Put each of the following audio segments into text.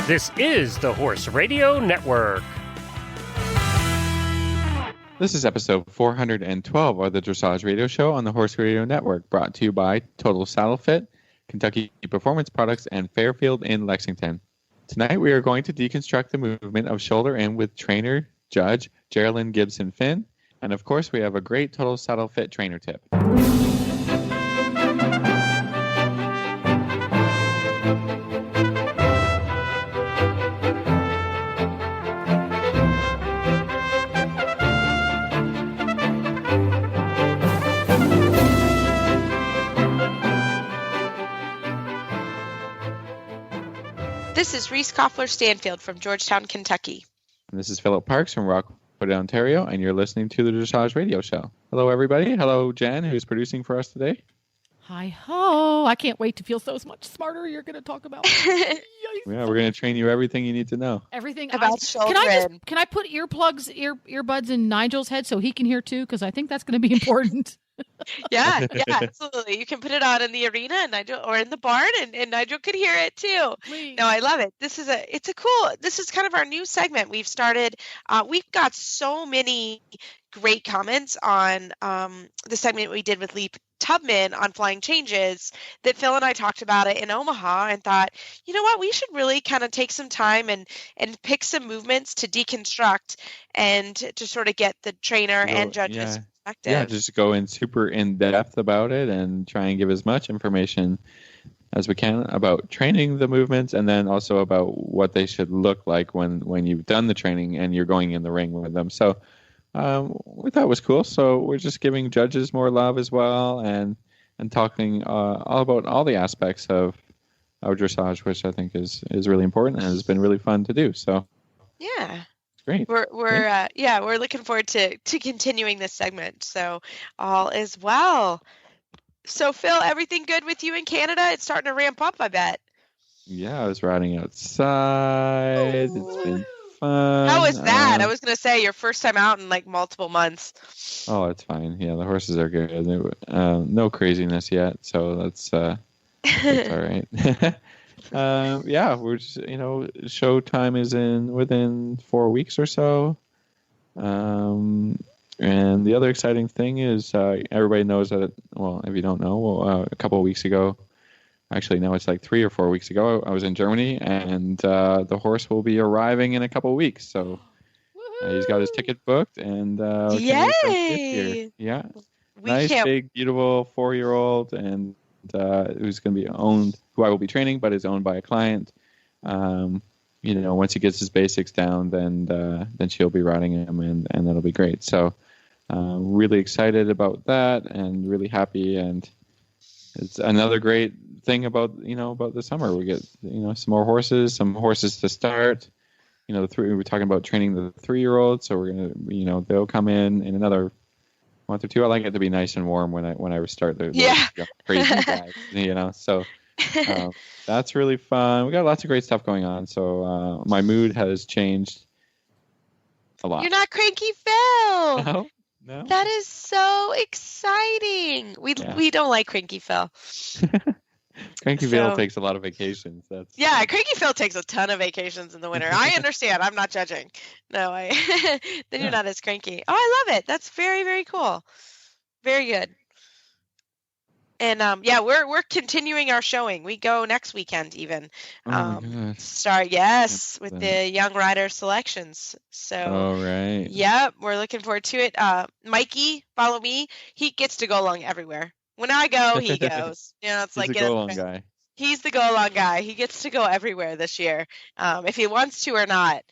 This is the Horse Radio Network. This is episode 412 of the Dressage Radio Show on the Horse Radio Network, brought to you by Total Saddle Fit, Kentucky Performance Products, and Fairfield in Lexington. Tonight we are going to deconstruct the movement of shoulder in with trainer, judge, Jaralyn Gibson Finn, and of course we have a great Total Saddle Fit trainer tip. This is Reese Koffler-Stanfield from Georgetown, Kentucky. And this is Philip Parks from Rockwood, Ontario, and you're listening to the Dressage Radio Show. Hello, everybody. Hello, Jen, who's producing for us today. Hi-ho. I can't wait to feel so much smarter you're going to talk about. Yeah, we're going to train you everything you need to know. Everything about children. Can I put earbuds in Nigel's head so he can hear too? Because I think that's going to be important. Yeah, absolutely. You can put it on in the arena and Nigel, or in the barn, and Nigel could hear it too. Please. No, I love it. This is kind of our new segment we've started. We've got so many great comments on the segment we did with Lee Tubman on flying changes that Phil and I talked about it in Omaha and thought, you know what, we should really kind of take some time and pick some movements to deconstruct and to sort of get the trainer and judges perspective. Yeah, just go in super in depth about it and try and give as much information as we can about training the movements, and then also about what they should look like when you've done the training and you're going in the ring with them. So we thought it was cool. So we're just giving judges more love as well, and talking all about all the aspects of dressage, which I think is really important and has been really fun to do. So yeah. Great. We're looking forward to continuing this segment. So all is well. So Phil, everything good with you in Canada? It's starting to ramp up, I bet. Yeah, I was riding outside. Ooh. It's been fun. How was that? I was going to say your first time out in like multiple months. Oh, it's fine. Yeah, the horses are good. No craziness yet, so that's all right. We're just, show time is within 4 weeks or so. And the other exciting thing is everybody knows that, if you don't know, a couple of weeks ago, actually now it's like 3 or 4 weeks ago, I was in Germany, and the horse will be arriving in a couple of weeks. So he's got his ticket booked, and yay! Yeah. Big, beautiful 4-year-old, and who's going to be owned, who I will be training, but is owned by a client. Once he gets his basics down, then she'll be riding him, and that'll be great. So really excited about that, and really happy. And it's another great thing about the summer. We get some horses to start. We're talking about training the 3-year-olds, so we're gonna they'll come in another month or two. I like it to be nice and warm when I start the crazy guys, So that's really fun. We got lots of great stuff going on. So my mood has changed a lot. You're not cranky, Phil. No. That is so exciting. We don't like cranky Phil. Cranky Phil takes a lot of vacations. Cranky Phil takes a ton of vacations in the winter. I understand. I'm not judging. No, then you're not as cranky. Oh, I love it. That's very, very cool. Very good. And we're continuing our showing. We go next weekend even. Start with the Young Rider selections. So right. Yep, we're looking forward to it. Mikey, follow me. He gets to go along everywhere. When I go, he goes. It's He's like a go-along guy. He's the go-along guy. He gets to go everywhere this year. If he wants to or not,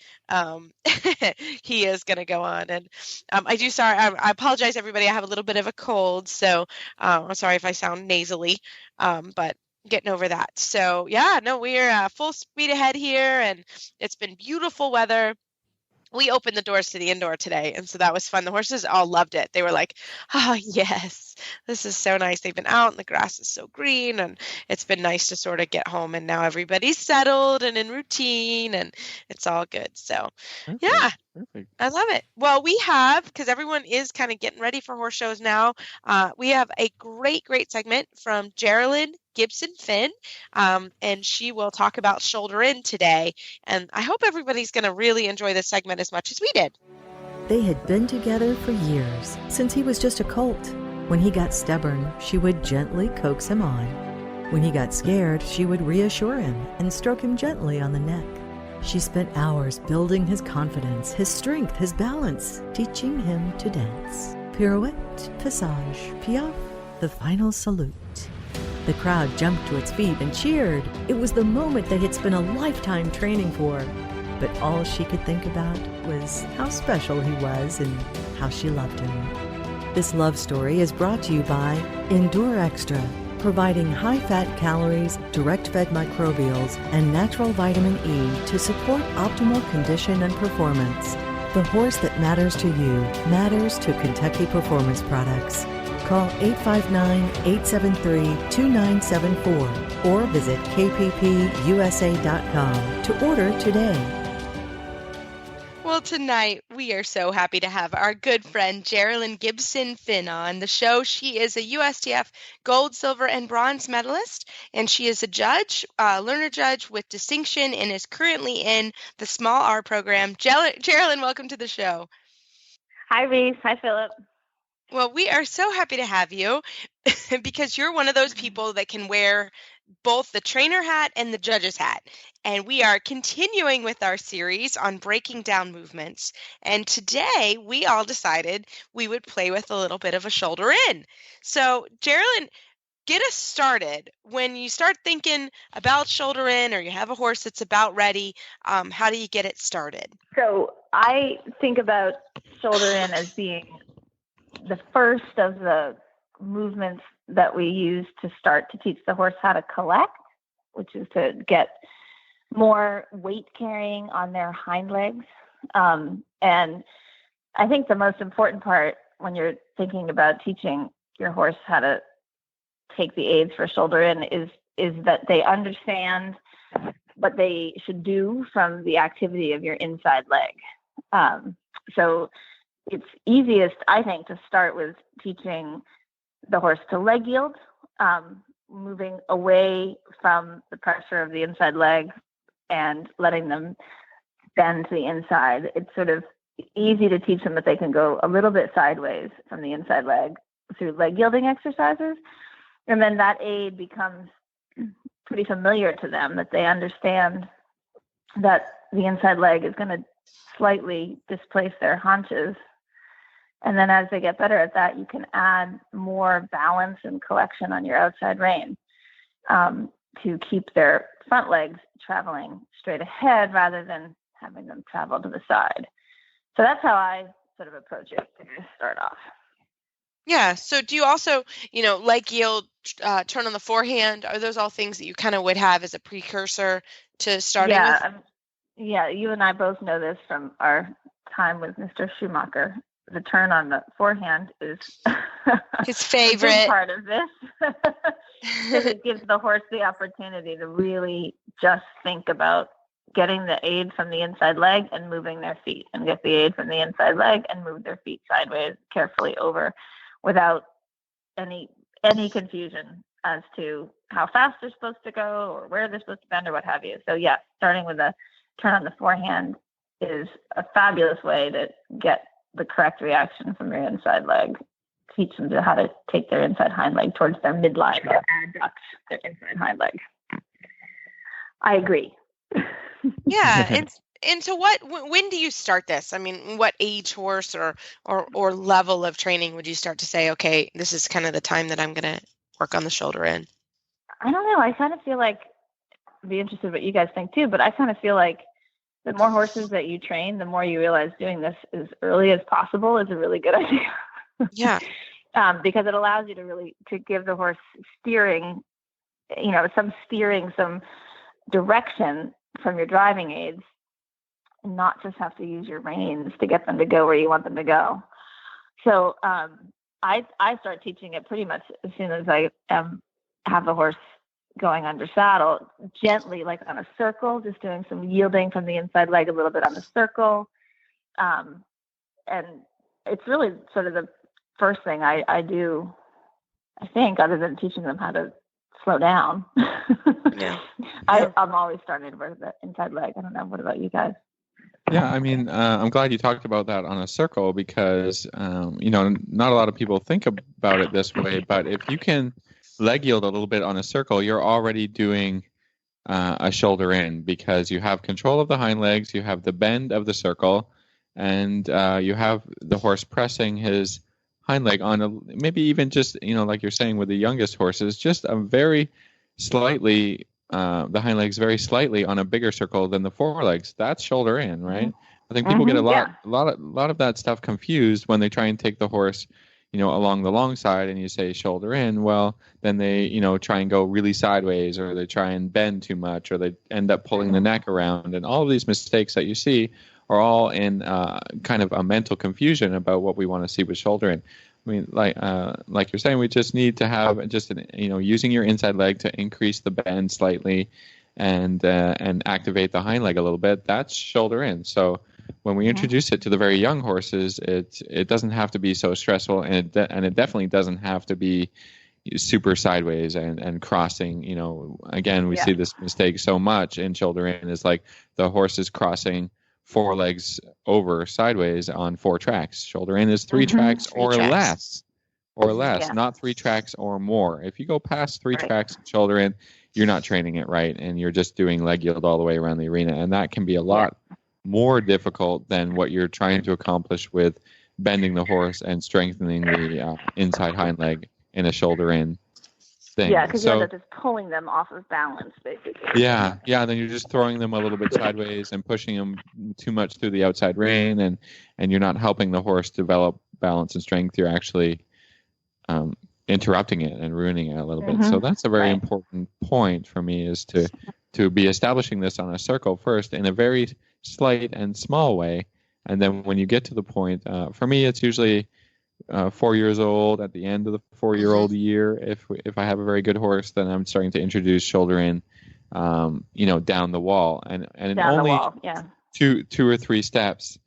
he is going to go on. And I apologize, everybody. I have a little bit of a cold, so I'm sorry if I sound nasally, but getting over that. So, we're full speed ahead here, and it's been beautiful weather. We opened the doors to the indoor today, and so that was fun. The horses all loved it. They were like, oh, yes, this is so nice. They've been out, and the grass is so green, and it's been nice to sort of get home, and now everybody's settled and in routine, and it's all good. So, Perfect. I love it. Well, we have, because everyone is kind of getting ready for horse shows now, we have a great, great segment from Jaralyn Gibson Finn, and she will talk about shoulder in today. And I hope everybody's going to really enjoy this segment as much as we did. They had been together for years, since he was just a colt. When he got stubborn, she would gently coax him on. When he got scared, she would reassure him and stroke him gently on the neck. She spent hours building his confidence, his strength, his balance, teaching him to dance. Pirouette, passage, piaffe, the final salute. The crowd jumped to its feet and cheered. It was the moment they had spent a lifetime training for. But all she could think about was how special he was and how she loved him. This love story is brought to you by Endure Extra, providing high-fat calories, direct-fed microbials, and natural vitamin E to support optimal condition and performance. The horse that matters to you matters to Kentucky Performance Products. Call 859-873-2974 or visit kppusa.com to order today. Well, tonight we are so happy to have our good friend Jaralyn Gibson Finn on the show. She is a USTF gold, silver, and bronze medalist, and she is a judge, learner judge with distinction, and is currently in the Small R program. Jaralyn, welcome to the show. Hi, Reese. Hi, Philip. Well, we are so happy to have you because you're one of those people that can wear both the trainer hat and the judge's hat. And we are continuing with our series on breaking down movements. And today we all decided we would play with a little bit of a shoulder in. So, Jaralyn, get us started. When you start thinking about shoulder in or you have a horse that's about ready, how do you get it started? So I think about shoulder in as being the first of the movements that we use to start to teach the horse how to collect, which is to get more weight carrying on their hind legs. And I think the most important part when you're thinking about teaching your horse how to take the aids for shoulder in is that they understand what they should do from the activity of your inside leg. So it's easiest, I think, to start with teaching the horse to leg yield, moving away from the pressure of the inside leg and letting them bend to the inside. It's sort of easy to teach them that they can go a little bit sideways from the inside leg through leg yielding exercises. And then that aid becomes pretty familiar to them, that they understand that the inside leg is going to slightly displace their haunches. And then as they get better at that, you can add more balance and collection on your outside rein to keep their front legs traveling straight ahead rather than having them travel to the side. So that's how I sort of approach it to start off. Yeah. So do you also, leg yield, turn on the forehand? Are those all things that you kind of would have as a precursor to starting with? Yeah, you and I both know this from our time with Mr. Schumacher. The turn on the forehand is his favorite a big part of this. Because it gives the horse the opportunity to really just think about getting the aid from the inside leg and moving their feet, and get the aid from the inside leg and move their feet sideways carefully over without any confusion as to how fast they're supposed to go or where they're supposed to bend or what have you. So yeah, starting with a turn on the forehand is a fabulous way to get the correct reaction from your inside leg. Teach them how to take their inside hind leg towards their midline or adduct their inside hind leg. I agree. Yeah. And so when do you start this? I mean, what age horse or level of training would you start to say, okay, this is kind of the time that I'm going to work on the shoulder in? I don't know. I kind of feel like, I'd be interested in what you guys think too, but I kind of feel like the more horses that you train, the more you realize doing this as early as possible is a really good idea. Yeah. Because it allows you to give the horse steering, some direction from your driving aids, and not just have to use your reins to get them to go where you want them to go. So I start teaching it pretty much as soon as I have the horse going under saddle, gently, like on a circle, just doing some yielding from the inside leg a little bit on the circle. And it's really sort of the first thing I do, I think, other than teaching them how to slow down. Yeah. I'm always starting with the inside leg. I don't know. What about you guys? Yeah, I mean, I'm glad you talked about that on a circle because, not a lot of people think about it this way, but if you can leg yield a little bit on a circle, you're already doing a shoulder in because you have control of the hind legs, you have the bend of the circle, and you have the horse pressing his hind leg on maybe even just, like you're saying with the youngest horses, just a very slightly, the hind legs very slightly on a bigger circle than the forelegs. That's shoulder in, right? Mm-hmm. I think people get a lot of that stuff confused when they try and take the horse, along the long side and you say shoulder in. Well, then they, try and go really sideways, or they try and bend too much, or they end up pulling the neck around. And all of these mistakes that you see are all in kind of a mental confusion about what we want to see with shoulder in. I mean, like you're saying, we just need to have just using your inside leg to increase the bend slightly, and activate the hind leg a little bit. That's shoulder in. So when we introduce it to the very young horses, it doesn't have to be so stressful, and it definitely doesn't have to be super sideways and crossing. Again, we see this mistake so much in shoulder in, is like the horse is crossing 4 legs over sideways on 4 tracks. Shoulder in is 3 tracks or less, not 3 tracks or more. If you go past 3 tracks shoulder in, you're not training it right, and you're just doing leg yield all the way around the arena, and that can be a lot more difficult than what you're trying to accomplish with bending the horse and strengthening the inside hind leg in a shoulder in thing. Yeah, because you end up just pulling them off of balance, basically. Yeah. Then you're just throwing them a little bit sideways and pushing them too much through the outside rein, and you're not helping the horse develop balance and strength. You're actually interrupting it and ruining it a little bit. So that's a very important point for me, is to be establishing this on a circle first in a very slight and small way, and then when you get to the point, for me it's usually 4 years old. At the end of the 4-year-old year, if I have a very good horse, then I'm starting to introduce shoulder in, down the wall, and down only two or 3 steps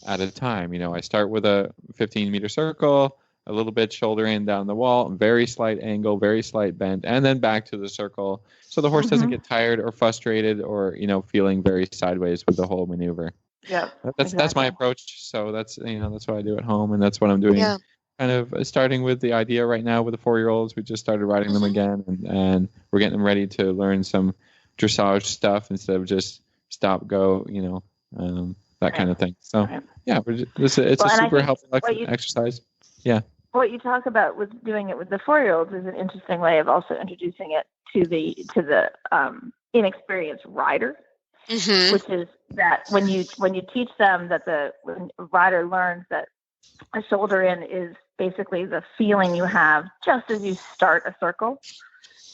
at a time. I start with a 15-meter circle, a little bit shoulder in down the wall, very slight angle, very slight bend, and then back to the circle, so the horse doesn't get tired or frustrated or feeling very sideways with the whole maneuver. Yeah, that's my approach. So that's that's what I do at home, and that's what I'm doing. Yeah. Kind of starting with the idea right now with the 4-year-olds. We just started riding them again, and we're getting them ready to learn some dressage stuff instead of just stop go, that kind of thing. So it's a super helpful exercise. Yeah. What you talk about with doing it with the 4-year-olds is an interesting way of also introducing it to the inexperienced rider. Which is that when you teach them that when a rider learns that a shoulder in is basically the feeling you have just as you start a circle,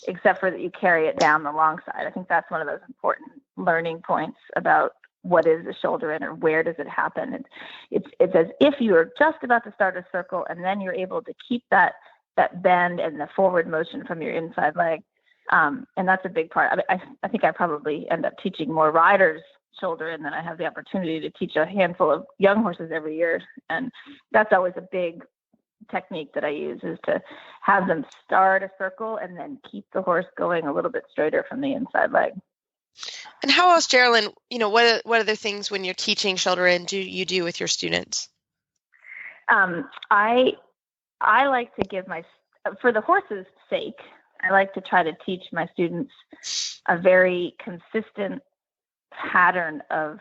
except for that you carry it down the long side. I think that's one of those important learning points about what is a shoulder in, or where does it happen. It's as if you are just about to start a circle, and then you're able to keep that bend and the forward motion from your inside leg. And that's a big part. I think I probably end up teaching more riders shoulder in than I have the opportunity to teach a handful of young horses every year. And that's always a big technique that I use, is to have them start a circle and then keep the horse going a little bit straighter from the inside leg. And how else, Jaralyn, what other things when you're teaching shoulder in do you do with your students? I like to give for the horse's sake, I like to try to teach my students a very consistent pattern of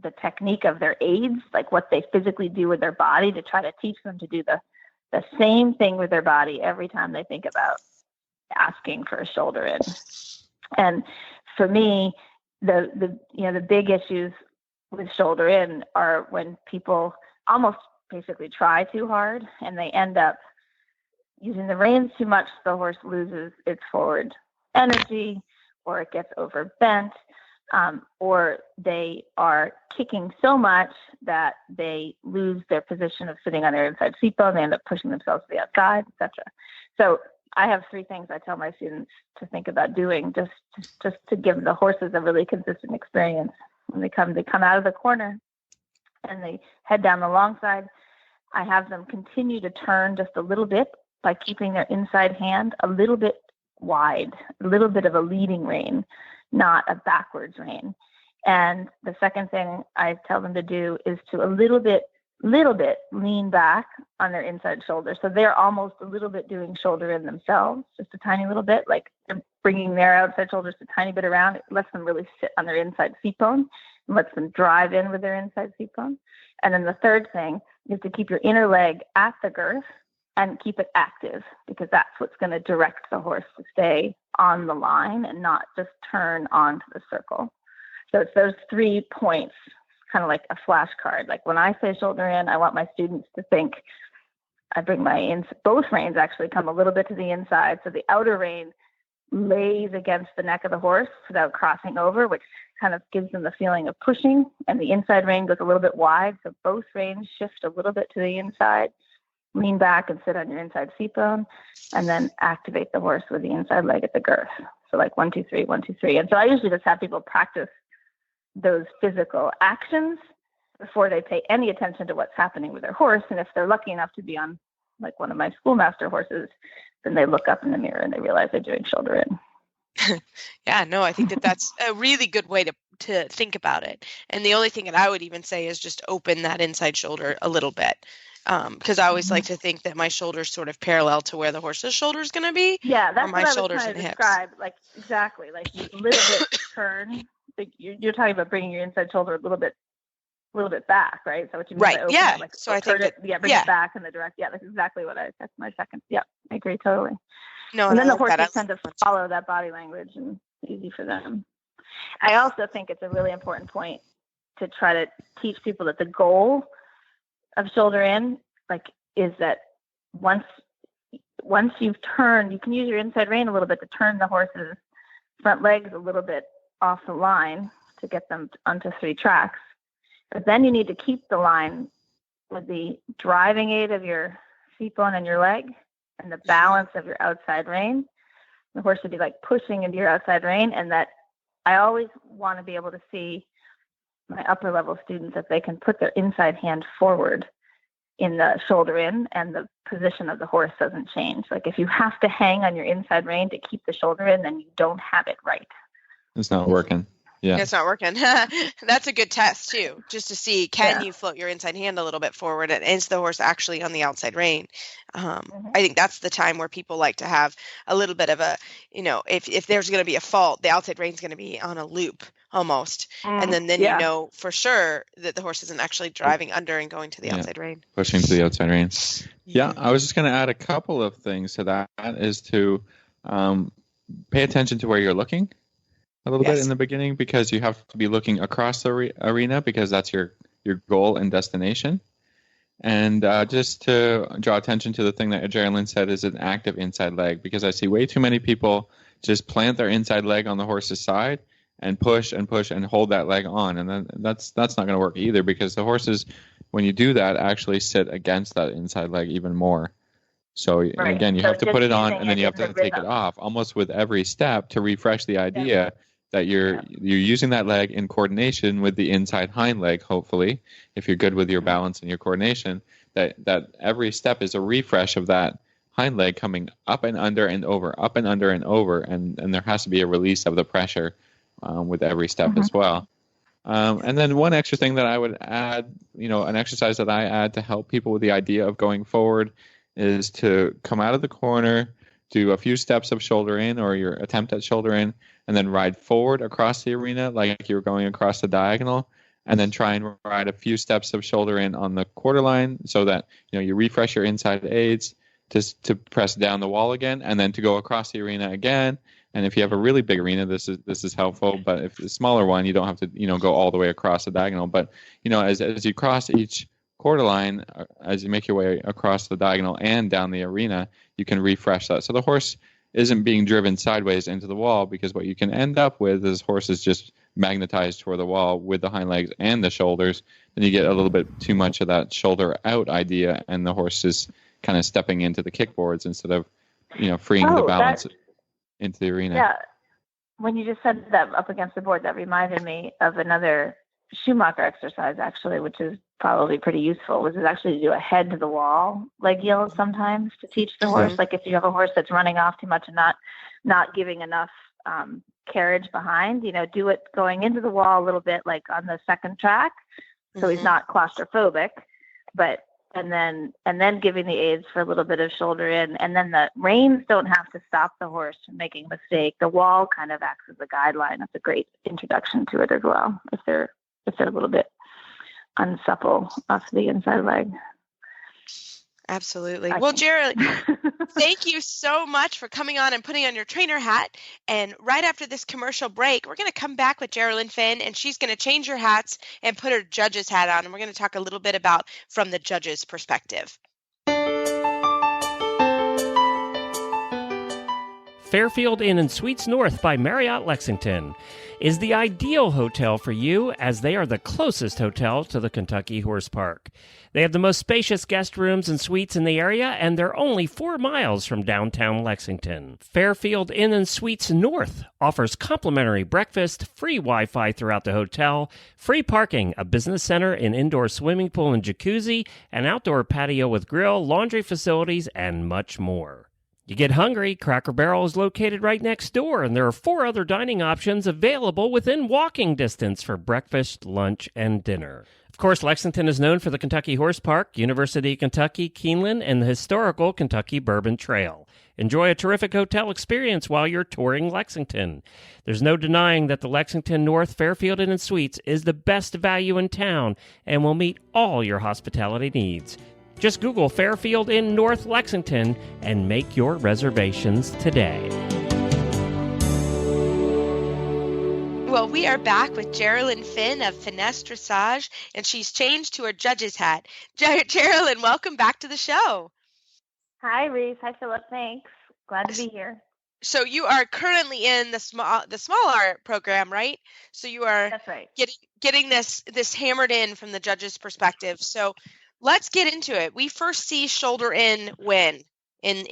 the technique of their aids, like what they physically do with their body, to try to teach them to do the same thing with their body every time they think about asking for a shoulder in. And for me, the big issues with shoulder in are when people almost basically try too hard and they end up using the reins too much, the horse loses its forward energy, or it gets overbent, or they are kicking so much that they lose their position of sitting on their inside seat bone. They end up pushing themselves to the outside, etc. So I have 3 things I tell my students to think about doing, just to give the horses a really consistent experience. When they come out of the corner and they head down the long side, I have them continue to turn just a little bit by keeping their inside hand a little bit wide, a little bit of a leading rein, not a backwards rein. And the second thing I tell them to do is to a little bit lean back on their inside shoulder. So they're almost a little bit doing shoulder in themselves, just a tiny little bit, like they're bringing their outside shoulders a tiny bit around. It lets them really sit on their inside seat bone and lets them drive in with their inside seat bone. And then the third thing is to keep your inner leg at the girth and keep it active, because that's what's going to direct the horse to stay on the line and not just turn onto the circle. So it's those 3 points, kind of like a flashcard. Like when I say shoulder in, I want my students to think I bring both reins actually come a little bit to the inside. So the outer rein lays against the neck of the horse without crossing over, which kind of gives them the feeling of pushing. And the inside rein goes a little bit wide. So both reins shift a little bit to the inside. Lean back and sit on your inside seat bone, and then activate the horse with the inside leg at the girth. So like 1, 2, 3, 1, 2, 3. And so I usually just have people practice those physical actions before they pay any attention to what's happening with their horse. And if they're lucky enough to be on like one of my schoolmaster horses, then they look up in the mirror and they realize they're doing shoulder in. Yeah, no, I think that's a really good way to think about it. And the only thing that I would even say is just open that inside shoulder a little bit. Because I always like to think that my shoulder's sort of parallel to where the horse's shoulder is going to be. Yeah, that's my what I was shoulders trying and to hips. describe. Like exactly, like you little bit turn. Like you're talking about bringing your inside shoulder a little bit back, right? So what you mean by open yeah. it, like So I think bring it back in the direct. Yeah, that's exactly that's my second. Yeah, I agree totally. No, and then the horses tend to follow that body language, and it's easy for them. I also think it's a really important point to try to teach people that the goal of shoulder in, like, is that once you've turned, you can use your inside rein a little bit to turn the horse's front legs a little bit off the line to get them onto 3 tracks. But then you need to keep the line with the driving aid of your seat bone and your leg and the balance of your outside rein. The horse should be like pushing into your outside rein, and that I always want to be able to see my upper level students that they can put their inside hand forward in the shoulder in, and the position of the horse doesn't change. Like if you have to hang on your inside rein to keep the shoulder in, then you don't have it right. It's not working. Yeah. It's not working. That's a good test too, just to see, can you float your inside hand a little bit forward, and is the horse actually on the outside rein? I think that's the time where people like to have a little bit of a, if there's going to be a fault, the outside rein is going to be on a loop almost. And then you know for sure that the horse isn't actually driving under and going to the outside rein. Pushing to the outside rein. Yeah, I was just going to add a couple of things to that, is to pay attention to where you're looking a little bit in the beginning, because you have to be looking across the arena, because that's your goal and destination. And just to draw attention to the thing that Jaralyn said, is an active inside leg, because I see way too many people just plant their inside leg on the horse's side and push and push and hold that leg on. And then that's not going to work either, because the horses, when you do that, actually sit against that inside leg even more. So again, you have to put it on, and then you have to take it off almost with every step to refresh the idea that you're using that leg in coordination with the inside hind leg, hopefully, if you're good with your balance and your coordination, that every step is a refresh of that hind leg coming up and under and over, up and under and over, and there has to be a release of the pressure with every step as well. And then one extra thing that I would add, an exercise that I add to help people with the idea of going forward, is to come out of the corner, do a few steps of shoulder in, or your attempt at shoulder in, and then ride forward across the arena like you're going across the diagonal, and then try and ride a few steps of shoulder in on the quarter line, so that you refresh your inside aids to press down the wall again, and then to go across the arena again. And if you have a really big arena, this is helpful. But if it's a smaller one, you don't have to go all the way across the diagonal. But as you cross each quarter line, as you make your way across the diagonal and down the arena, you can refresh that. So the horse isn't being driven sideways into the wall, because what you can end up with is horses just magnetized toward the wall with the hind legs and the shoulders. Then you get a little bit too much of that shoulder out idea, and the horse is kind of stepping into the kickboards instead of freeing the balance into the arena. Yeah, when you just said that up against the board, that reminded me of another Schumacher exercise, actually, which is probably pretty useful, was actually to do a head to the wall leg yield sometimes to teach the horse. Like if you have a horse that's running off too much and not giving enough carriage behind, do it going into the wall a little bit, like on the second track, so he's not claustrophobic, but and then giving the aids for a little bit of shoulder in, and then the reins don't have to stop the horse from making a mistake. The wall kind of acts as a guideline. That's a great introduction to it as well, if they're a little bit unsupple off the inside leg. Absolutely. Well, Jaralyn, thank you so much for coming on and putting on your trainer hat. And right after this commercial break, we're going to come back with Jaralyn Finn, and she's going to change her hats and put her judge's hat on. And we're going to talk a little bit about from the judge's perspective. Fairfield Inn and Suites North by Marriott Lexington is the ideal hotel for you, as they are the closest hotel to the Kentucky Horse Park. They have the most spacious guest rooms and suites in the area, and they're only 4 miles from downtown Lexington. Fairfield Inn and Suites North offers complimentary breakfast, free Wi-Fi throughout the hotel, free parking, a business center, an indoor swimming pool and jacuzzi, an outdoor patio with grill, laundry facilities, and much more. You get hungry, Cracker Barrel is located right next door, and there are 4 other dining options available within walking distance for breakfast, lunch, and dinner. Of course, Lexington is known for the Kentucky Horse Park, University of Kentucky, Keeneland, and the historical Kentucky Bourbon Trail. Enjoy a terrific hotel experience while you're touring Lexington. There's no denying that the Lexington North Fairfield Inn and Suites is the best value in town and will meet all your hospitality needs. Just Google Fairfield Inn North Lexington and make your reservations today. Well, we are back with Jaralyn Finn of Finesse Dressage, and she's changed to her judge's hat. Jaralyn, welcome back to the show. Hi, Reese. Hi, Philip. Thanks. Glad to be here. So you are currently in the small art program, right? So you are That's right. getting this hammered in from the judge's perspective. So let's get into it. We first see shoulder in when in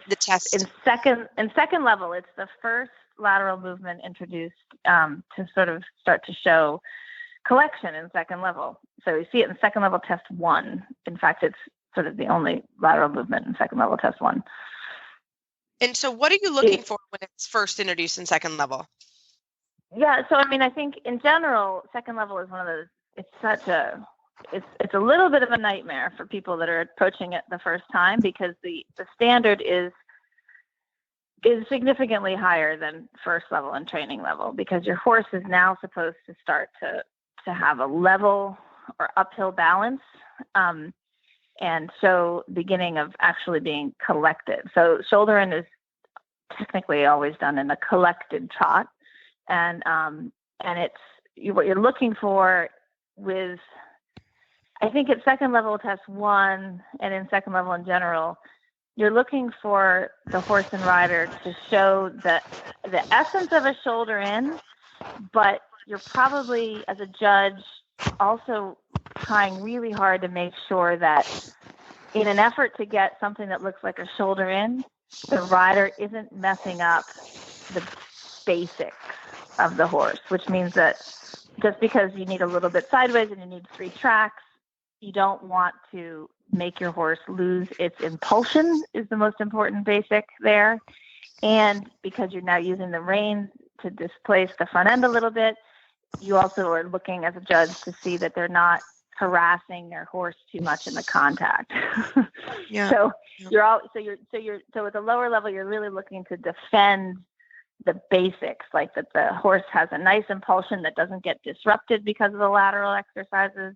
the test. In second level, it's the first lateral movement introduced to sort of start to show collection in second level. So you see it in second level test 1. In fact, it's sort of the only lateral movement in second level test 1. And so what are you looking for when it's first introduced in second level? Yeah, so I think in general, second level is one of those, it's a little bit of a nightmare for people that are approaching it the first time, because the standard is significantly higher than first level and training level, because your horse is now supposed to start to have a level or uphill balance, and so beginning of actually being collected. So shoulder in is technically always done in a collected trot, and it's what you're looking for with, I think at second level test 1 and in second level in general, you're looking for the horse and rider to show the essence of a shoulder in, but you're probably, as a judge, also trying really hard to make sure that in an effort to get something that looks like a shoulder in, the rider isn't messing up the basics of the horse, which means that just because you need a little bit sideways and you need 3 tracks, you don't want to make your horse lose its impulsion, is the most important basic there. And because you're now using the reins to displace the front end a little bit, you also are looking as a judge to see that they're not harassing their horse too much in the contact. Yeah. So at the lower level, you're really looking to defend the basics, like that the horse has a nice impulsion that doesn't get disrupted because of the lateral exercises,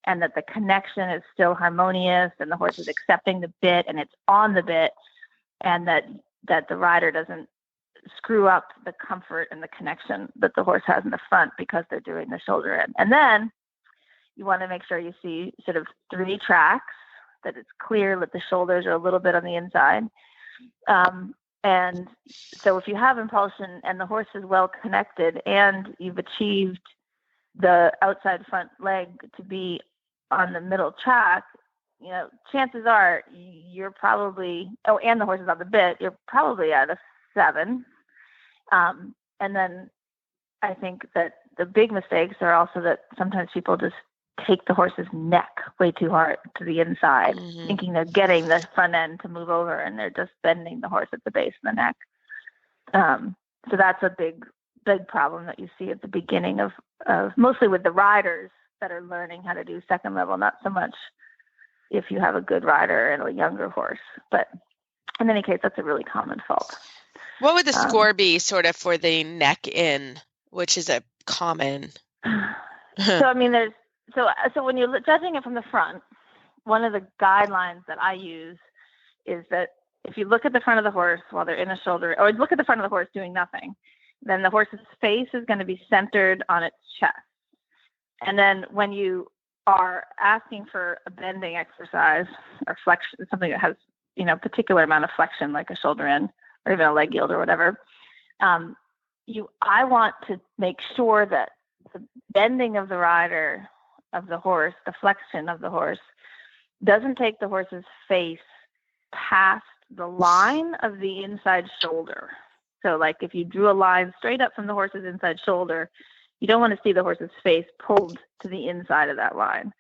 and that the connection is still harmonious, and the horse is accepting the bit and it's on the bit, and that the rider doesn't screw up the comfort and the connection that the horse has in the front because they're doing the shoulder in. And then you want to make sure you see sort of 3 tracks, that it's clear that the shoulders are a little bit on the inside. And so if you have impulsion and the horse is well connected and you've achieved the outside front leg to be on the middle track, chances are you're probably, and the horse is on the bit, you're probably at a 7. And then I think that the big mistakes are also that sometimes people just take the horse's neck way too hard to the inside, thinking they're getting the front end to move over, and they're just bending the horse at the base of the neck. So that's a big problem that you see at the beginning of mostly with the riders that are learning how to do second level, not so much if you have a good rider and a younger horse. But in any case, that's a really common fault. What would the score be sort of for the neck in, which is a common? So, I mean, so when you're judging it from the front, one of the guidelines that I use is that if you look at the front of the horse while they're in a shoulder, or look at the front of the horse doing nothing, then the horse's face is going to be centered on its chest. And then when you are asking for a bending exercise or flexion, something that has, particular amount of flexion, like a shoulder in or even a leg yield or whatever, I want to make sure that the bending of the rider, of the horse, the flexion of the horse, doesn't take the horse's face past the line of the inside shoulder. So like if you drew a line straight up from the horse's inside shoulder, you don't want to see the horse's face pulled to the inside of that line.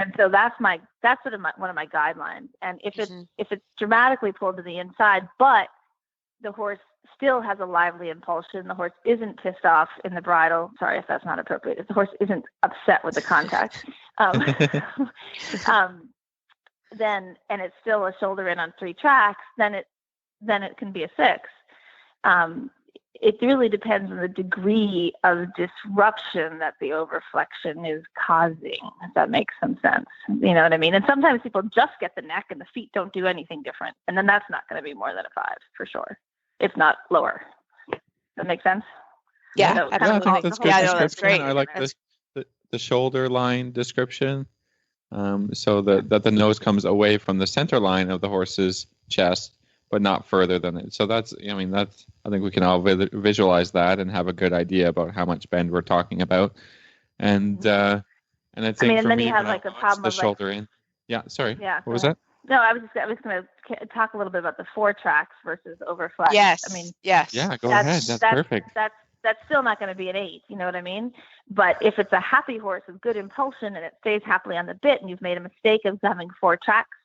And so that's sort of one of my guidelines. And if it's dramatically pulled to the inside, but the horse still has a lively impulsion, the horse isn't pissed off in the bridle. Sorry if that's not appropriate. If the horse isn't upset with the contact, then, and it's still a shoulder in on 3 tracks, then it can be a 6. It really depends on the degree of disruption that the overflexion is causing, if that makes some sense. You know what I mean? And sometimes people just get the neck and the feet don't do anything different. And then that's not going to be more than a 5 for sure, if not lower. Does that make sense? Yeah, So I think that's good description. That's great. I like the shoulder line description, so that the nose comes away from the center line of the horse's chest, but not further than it. So I think we can all visualize that and have a good idea about how much bend we're talking about. And I think and for then me, you have when like I a watch problem the of shoulder in. Yeah, sorry. Yeah. What was that? No, I was going to talk a little bit about the 4 tracks versus overflex. Yes. Yes. Yeah, go ahead. That's perfect. That's still not going to be an 8. You know what I mean? But if it's a happy horse with good impulsion and it stays happily on the bit, and you've made a mistake of having 4 tracks,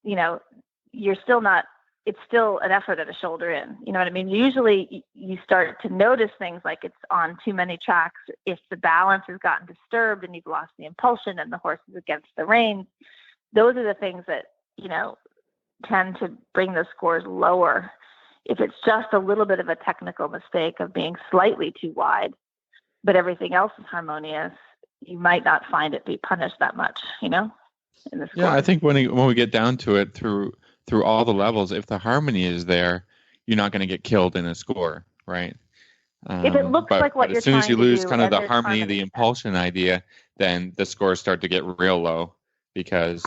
you're still not. It's still an effort at a shoulder in. You know what I mean? Usually you start to notice things like it's on too many tracks. If the balance has gotten disturbed and you've lost the impulsion and the horse is against the reins, those are the things that, tend to bring the scores lower. If it's just a little bit of a technical mistake of being slightly too wide, but everything else is harmonious, you might not find it be punished that much, in the score. Yeah, I think when we get down to it through all the levels, if the harmony is there, you're not going to get killed in a score, right? If it looks like what you're as soon as you trying to lose do, kind of the there's harmony, the impulsion idea, then the scores start to get real low because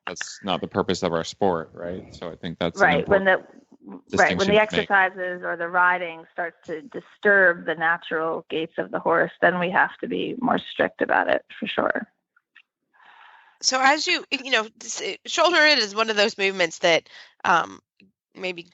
that's not the purpose of our sport, right? So I think that's right when the to exercises or the riding starts to disturb the natural gaits of the horse, then we have to be more strict about it for sure. So as shoulder in is one of those movements that maybe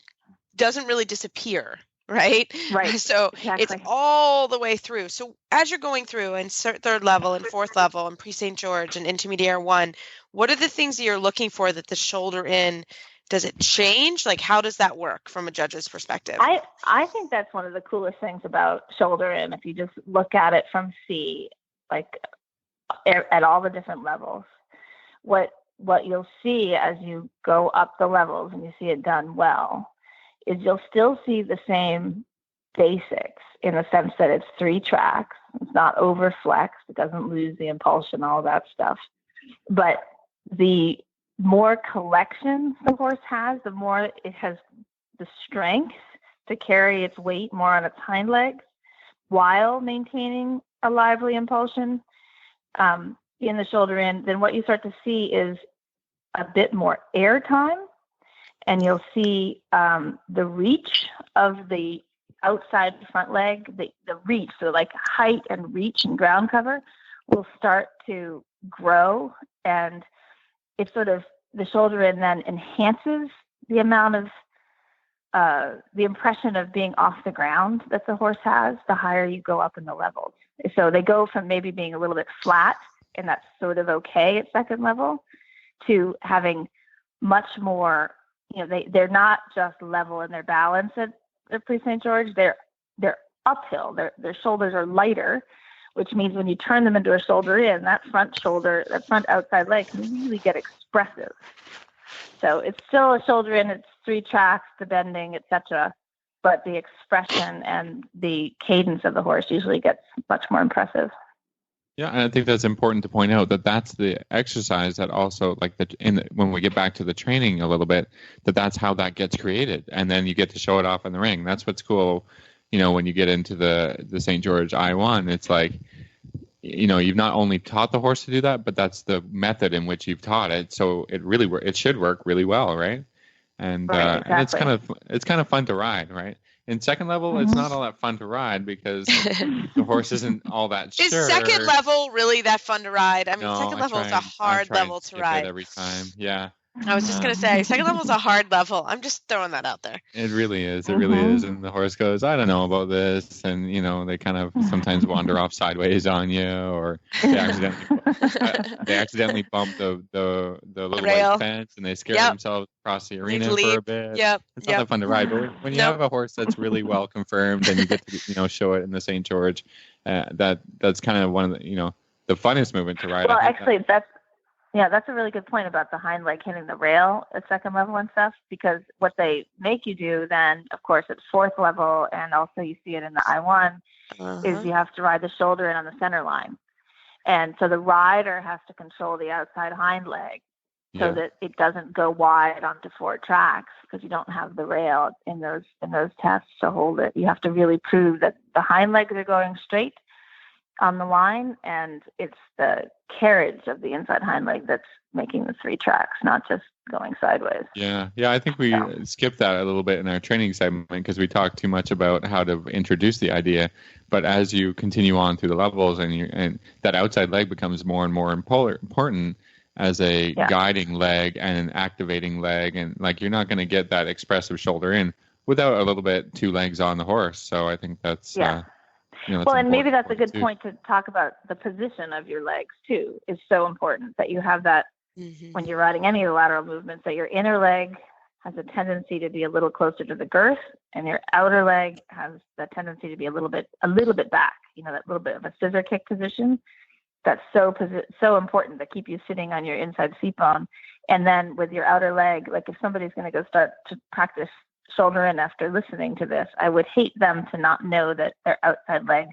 doesn't really disappear, right? Right. So exactly. It's all the way through. So as you're going through and 3rd level and 4th level and pre-St. George and intermediate 1, what are the things that you're looking for that the shoulder in, does it change? Like, how does that work from a judge's perspective? I think that's one of the coolest things about shoulder in. If you just look at it from C, like at all the different levels, what you'll see as you go up the levels and you see it done well is you'll still see the same basics in the sense that it's 3 tracks. It's not overflexed. It doesn't lose the impulsion, all that stuff. But the more collection the horse has, the more it has the strength to carry its weight more on its hind legs while maintaining a lively impulsion in the shoulder in, then what you start to see is a bit more air time, and you'll see the reach of the outside front leg, the reach, so like height and reach and ground cover will start to grow, and it's sort of the shoulder in then enhances the amount of the impression of being off the ground that the horse has the higher you go up in the levels. So they go from maybe being a little bit flat and that's sort of okay at second level, to having much more, they're not just level in their balance at Pre-St. George. They're uphill. Their shoulders are lighter, which means when you turn them into a shoulder in, that front outside leg can really get expressive. So it's still a shoulder in, it's 3 tracks, the bending, etc. But the expression and the cadence of the horse usually gets much more impressive. Yeah, and I think that's important to point out that that's the exercise that also, like, when we get back to the training a little bit, that's how that gets created, and then you get to show it off in the ring. That's what's cool, when you get into the St. George I1. It's like, you've not only taught the horse to do that, but that's the method in which you've taught it. So it should work really well, right? And right, exactly. and it's kind of fun to ride, right? In second level, it's not all that fun to ride because the horse isn't all that sure. Is second level really that fun to ride? I mean, No, second level is a hard level to ride. Every time, yeah. I was just going to say, second level is a hard level. I'm just throwing that out there. It really is. It really is. And the horse goes, I don't know about this. And, they kind of sometimes wander off sideways on you, or they accidentally bump the little rail. white fence, and they scare themselves across the arena for a bit. Yep. It's not that fun to ride. But when you have a horse that's really well confirmed and you get to, show it in the St. George, that's kind of one of the, the funnest movement to ride. Well, actually, that's a really good point about the hind leg hitting the rail at second level and stuff, because what they make you do then, of course, at fourth level, and also you see it in the I1, is you have to ride the shoulder in on the center line. And so the rider has to control the outside hind leg so that it doesn't go wide onto 4 tracks, because you don't have the rail in those tests to hold it. You have to really prove that the hind legs are going straight on the line, and it's the carriage of the inside hind leg that's making the 3 tracks, not just going sideways. Yeah, I think we skipped that a little bit in our training segment because we talked too much about how to introduce the idea. But as you continue on through the levels, and that outside leg becomes more and more important as a guiding leg and an activating leg, and like you're not going to get that expressive shoulder in without a little bit 2 legs on the horse. So I think that's well, and maybe that's a good point to talk about. The position of your legs too is so important, that you have that when you're riding any of the lateral movements, that your inner leg has a tendency to be a little closer to the girth, and your outer leg has the tendency to be a little bit back. That little bit of a scissor kick position. That's so important to keep you sitting on your inside seat bone. And then with your outer leg, like if somebody's going to go start to practice shoulder in after listening to this, I would hate them to not know that their outside leg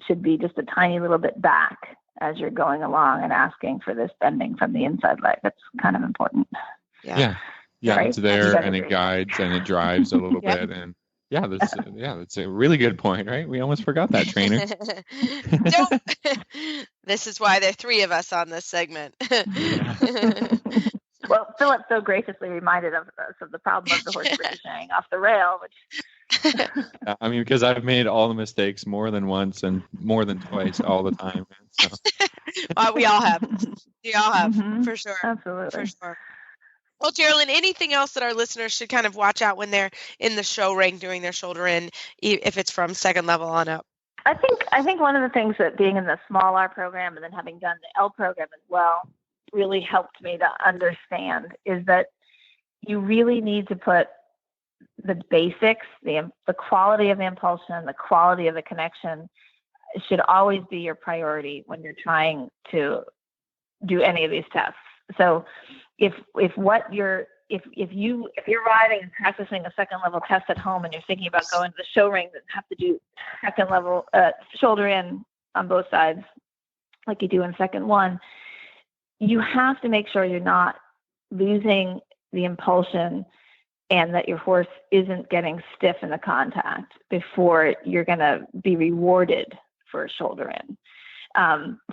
should be just a tiny little bit back as you're going along and asking for this bending from the inside leg. That's kind of important. Yeah, right? It's there, and it guides and it drives a little bit, and that's a really good point, right? We almost forgot that, trainer. This is why there are 3 of us on this segment. Well, Philip so graciously reminded us of the problem of the horse ricocheting off the rail, which I mean, because I've made all the mistakes more than once and more than twice all the time. So. We all have. We all have, for sure. Absolutely. For sure. Well, Jaralyn, anything else that our listeners should kind of watch out when they're in the show ring doing their shoulder in, if it's from second level on up? I think one of the things that being in the small R program and then having done the L program as well really helped me to understand is that you really need to put the basics, the quality of the impulsion, the quality of the connection should always be your priority when you're trying to do any of these tests. So if you're riding and practicing a second level test at home and you're thinking about going to the show ring and have to do second level shoulder in on both sides like you do in second one, you have to make sure you're not losing the impulsion and that your horse isn't getting stiff in the contact before you're going to be rewarded for a shoulder in.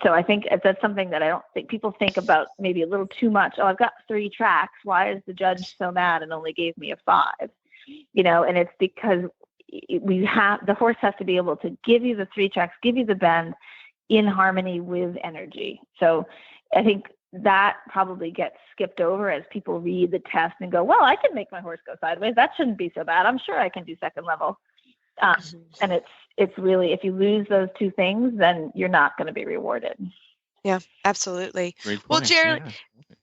So I think that's something that I don't think people think about maybe a little too much. Oh, I've got 3 tracks. Why is the judge so mad and only gave me a 5? And it's because the horse has to be able to give you the 3 tracks, give you the bend in harmony with energy. So I think that probably gets skipped over as people read the test and go, well, I can make my horse go sideways. That shouldn't be so bad. I'm sure I can do second level. And it's really, if you lose those 2 things, then you're not going to be rewarded. Yeah, absolutely. Great point. Well, Jaralyn,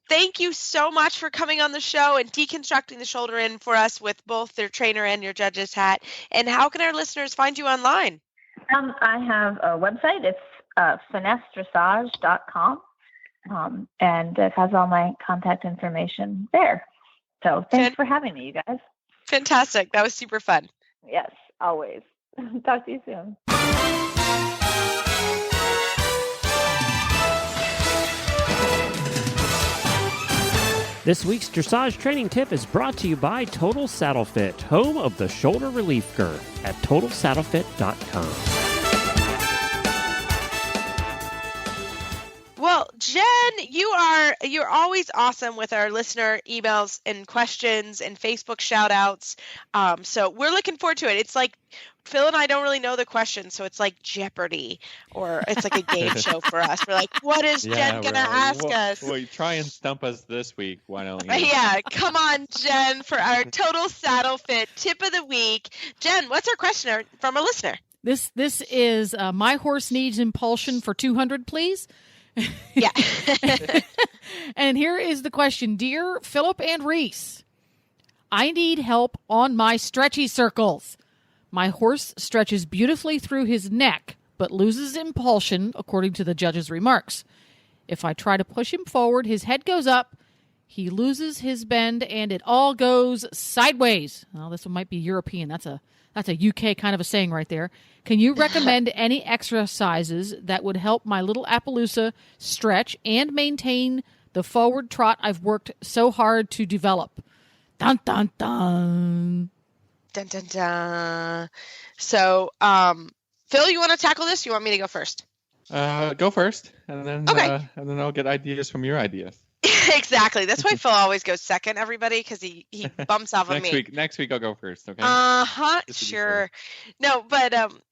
thank you so much for coming on the show and deconstructing the shoulder in for us with both their trainer and your judge's hat. And how can our listeners find you online? I have a website. It's finessedressage.com, and it has all my contact information there. So thanks for having me, you guys. Fantastic. That was super fun. Yes, always. Talk to you soon. This week's dressage training tip is brought to you by Total Saddle Fit, home of the shoulder relief girth at TotalSaddleFit.com. Well, Jen, you're always awesome with our listener emails and questions and Facebook shout outs. So we're looking forward to it. It's like Phil and I don't really know the questions, so it's like Jeopardy, or it's like a game show for us. We're like, what is Jen going to ask us? Well, try and stump us this week. Why don't you? Yeah, come on, Jen, for our Total Saddle Fit tip of the week. Jen, what's our question from a listener? This is my horse needs impulsion for 200, please. Yeah. And here is the question. Dear Philip and Reese, I need help on my stretchy circles. My horse stretches beautifully through his neck, but loses impulsion, according to the judge's remarks. If I try to push him forward, his head goes up, he loses his bend, and it all goes sideways. Well, this one might be European. That's a UK kind of a saying right there. Can you recommend any exercises that would help my little Appaloosa stretch and maintain the forward trot I've worked so hard to develop? Dun, dun, dun. Dun, dun, dun. So, Phil, you want to tackle this? You want me to go first? Go first, and then and then I'll get ideas from your ideas. Exactly. That's why Phil always goes second, everybody, because he bumps off of me. Next week I'll go first, okay? Sure. No, but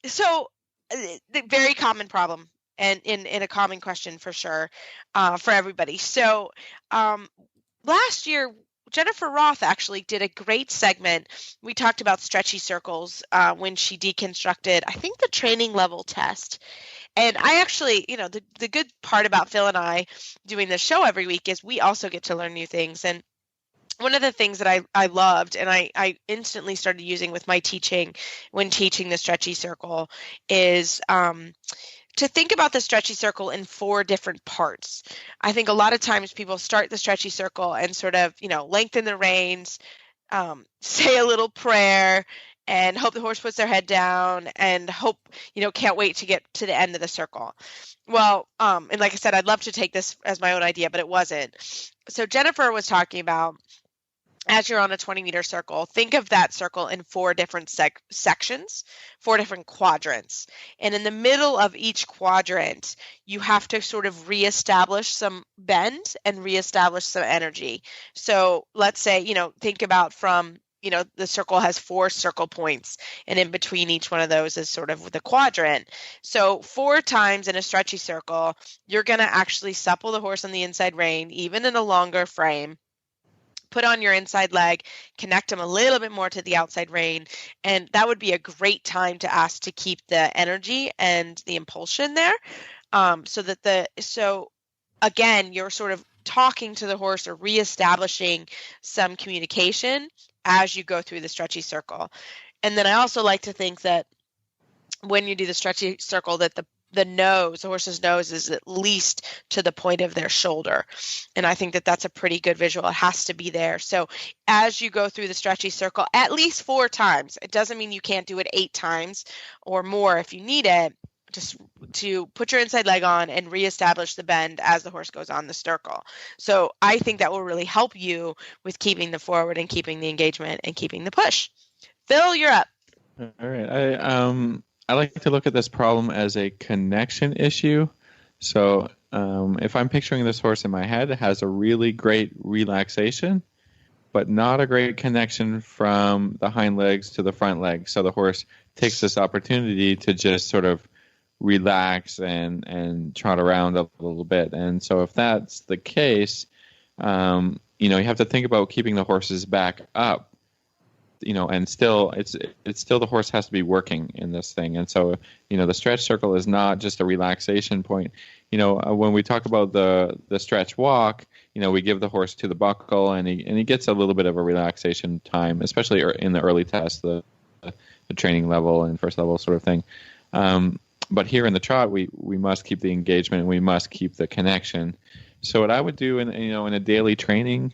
the very common problem and in a common question for sure for everybody. So last year, Jennifer Roth actually did a great segment. We talked about stretchy circles when she deconstructed, I think, the training level test. And I actually, the good part about Phil and I doing this show every week is we also get to learn new things. And one of the things that I loved and I instantly started using with my teaching when teaching the stretchy circle is to think about the stretchy circle in 4 different parts. I think a lot of times people start the stretchy circle and sort of, lengthen the reins, say a little prayer, and hope the horse puts their head down and hope, can't wait to get to the end of the circle. Well, and like I said, I'd love to take this as my own idea, but it wasn't. So Jennifer was talking about, as you're on a 20-meter circle, think of that circle in 4 different sections, 4 different quadrants. And in the middle of each quadrant, you have to sort of reestablish some bend and reestablish some energy. So let's say, think about from, the circle has 4 circle points, and in between each one of those is sort of the quadrant. So 4 times in a stretchy circle, you're going to actually supple the horse on the inside rein, even in a longer frame. Put on your inside leg, connect them a little bit more to the outside rein, and that would be a great time to ask to keep the energy and the impulsion there. So again, you're sort of talking to the horse or reestablishing some communication as you go through the stretchy circle. And then I also like to think that when you do the stretchy circle, that the horse's nose is at least to the point of their shoulder. And I think that that's a pretty good visual. It has to be there. So as you go through the stretchy circle, at least 4 times, it doesn't mean you can't do it 8 times or more if you need it, just to put your inside leg on and reestablish the bend as the horse goes on the circle. So I think that will really help you with keeping the forward and keeping the engagement and keeping the push. Phil, you're up. All right. I like to look at this problem as a connection issue. So if I'm picturing this horse in my head, it has a really great relaxation, but not a great connection from the hind legs to the front legs. So the horse takes this opportunity to just sort of relax and trot around a little bit. And so if that's the case, you have to think about keeping the horse's back up and still it's still the horse has to be working in this thing. And so, the stretch circle is not just a relaxation point. When we talk about the stretch walk, we give the horse to the buckle, and he gets a little bit of a relaxation time, especially in the early test, the training level and first level sort of thing. But here in the trot, we must keep the engagement, and we must keep the connection. So what I would do in a daily training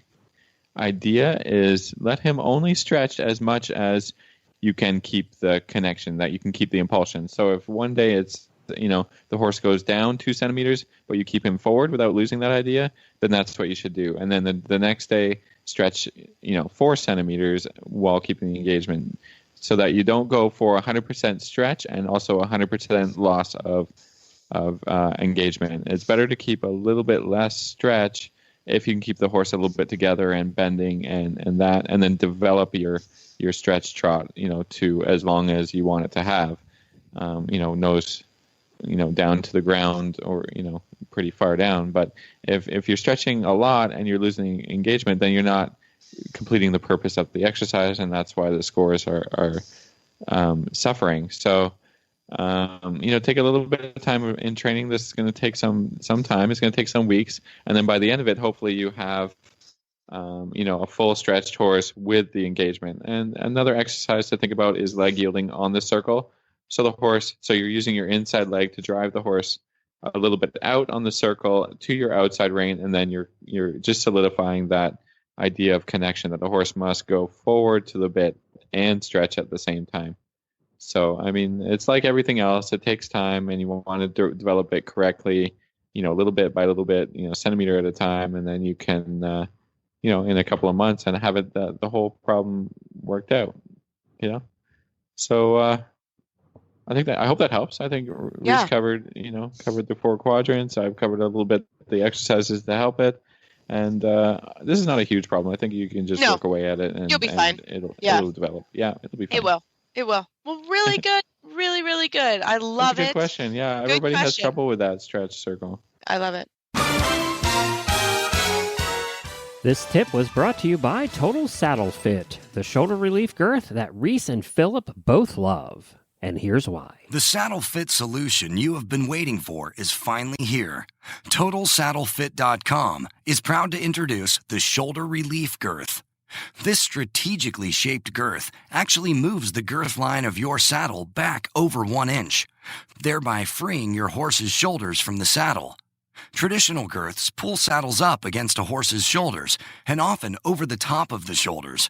idea is let him only stretch as much as you can keep the connection, that you can keep the impulsion. So if one day it's the horse goes down 2 centimeters, but you keep him forward without losing that idea, then that's what you should do. And then the next day stretch 4 centimeters while keeping the engagement, so that you don't go for 100% stretch and also 100% loss of engagement. It's better to keep a little bit less stretch if you can keep the horse a little bit together and bending and then develop your stretch trot, to as long as you want it to have, nose, down to the ground or, pretty far down. But if you're stretching a lot and you're losing engagement, then you're not completing the purpose of the exercise, and that's why the scores are suffering. So, take a little bit of time in training. This is going to take some time. It's going to take some weeks, and then by the end of it, hopefully you have, a full stretched horse with the engagement. And another exercise to think about is leg yielding on the circle. So you're using your inside leg to drive the horse a little bit out on the circle to your outside rein, and then you're just solidifying that idea of connection, that the horse must go forward to the bit and stretch at the same time. So, it's like everything else. It takes time, and you want to develop it correctly, little bit by little bit, centimeter at a time, and then you can, in a couple of months and have it the whole problem worked out, So, I hope that helps. I think Reese covered the 4 quadrants. I've covered a little bit the exercises to help it. And this is not a huge problem. I think you can just work away at it, and you'll be fine. It'll develop. Yeah, it'll be fine. It will. Well, really good. Really, really good. I love it. Good question. Yeah, everybody has trouble with that stretch circle. I love it. This tip was brought to you by Total Saddle Fit, the shoulder relief girth that Reese and Philip both love. And here's why. The saddle fit solution you have been waiting for is finally here. TotalSaddleFit.com is proud to introduce the Shoulder Relief Girth. This strategically shaped girth actually moves the girth line of your saddle back over 1 inch, thereby freeing your horse's shoulders from the saddle. Traditional girths pull saddles up against a horse's shoulders and often over the top of the shoulders.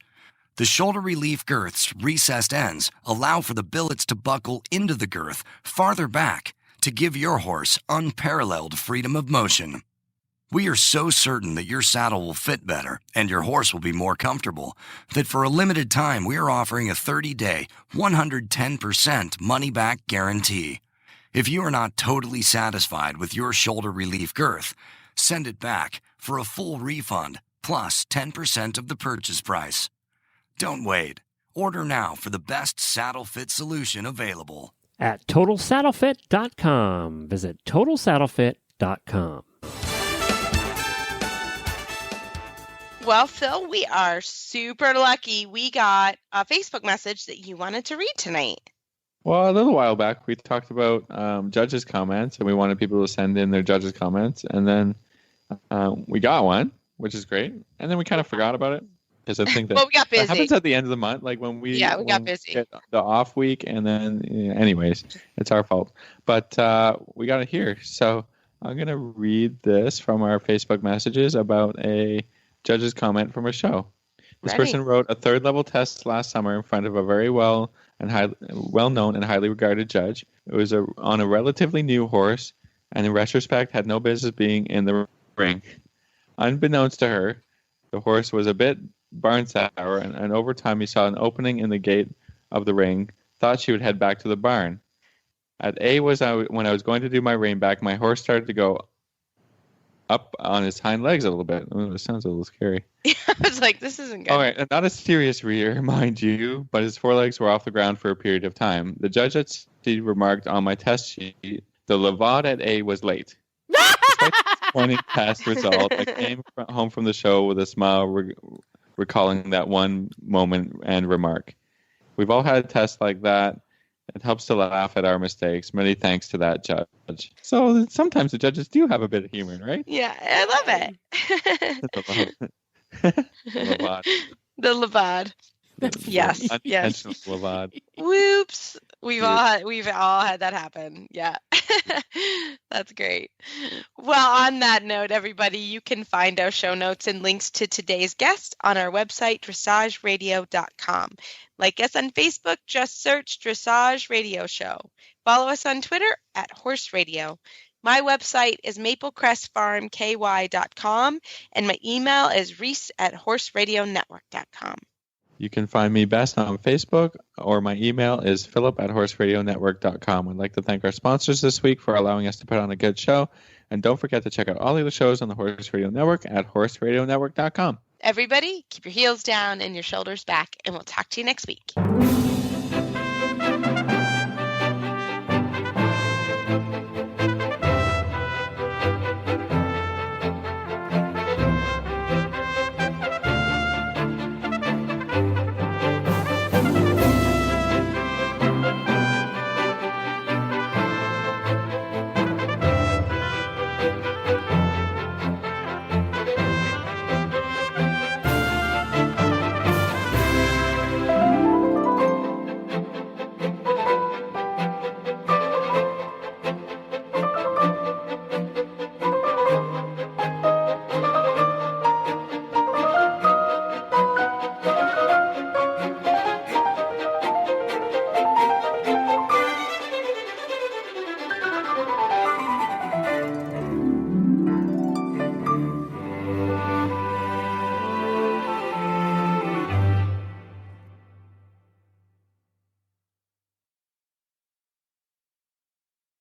The Shoulder Relief Girth's recessed ends allow for the billets to buckle into the girth farther back to give your horse unparalleled freedom of motion. We are so certain that your saddle will fit better and your horse will be more comfortable that for a limited time we are offering a 30-day, 110% money-back guarantee. If you are not totally satisfied with your Shoulder Relief Girth, send it back for a full refund plus 10% of the purchase price. Don't wait. Order now for the best saddle fit solution available. At TotalSaddleFit.com. Visit TotalSaddleFit.com. Well, Phil, we are super lucky. We got a Facebook message that you wanted to read tonight. Well, a little while back, we talked about judges' comments, and we wanted people to send in their judges' comments. And then we got one, which is great. And then we kind of forgot about it. Because I think that, well, we got busy. That happens at the end of the month, like when we got busy. Get the off week, and then anyways, it's our fault. But we got it here, so I'm gonna read this from our Facebook messages about a judge's comment from a show. This person wrote a 3rd level test last summer in front of a very well known and highly regarded judge. It was on a relatively new horse, and in retrospect, had no business being in the ring. Unbeknownst to her, the horse was a bit barn sour, and over time he saw an opening in the gate of the ring, thought she would head back to the barn. At when I was going to do my rein back, my horse started to go up on his hind legs a little bit. It sounds a little scary. I was like, this isn't good. All right, not a serious rear, mind you, but his forelegs were off the ground for a period of time. The judge at C remarked on my test sheet, the Levad at A was late. Despite the disappointing test result, I came home from the show with a smile recalling that one moment and remark. We've all had tests like that. It helps to laugh at our mistakes. Many thanks to that judge. So sometimes the judges do have a bit of humor, right? Yeah, I love it. The Lavad. Yes. Unintentional Lavad. Whoops. We've all had that happen. Yeah. That's great. Well, on that note, everybody, you can find our show notes and links to today's guest on our website, dressageradio.com. Like us on Facebook, just search Dressage Radio Show. Follow us on Twitter at Horse Radio. My website is maplecrestfarmky.com, and my email is reese@horseradionetwork.com. You can find me best on Facebook, or my email is philip@horseradionetwork.com. I'd like to thank our sponsors this week for allowing us to put on a good show. And don't forget to check out all the other shows on the Horse Radio Network at horseradionetwork.com. Everybody, keep your heels down and your shoulders back, and we'll talk to you next week.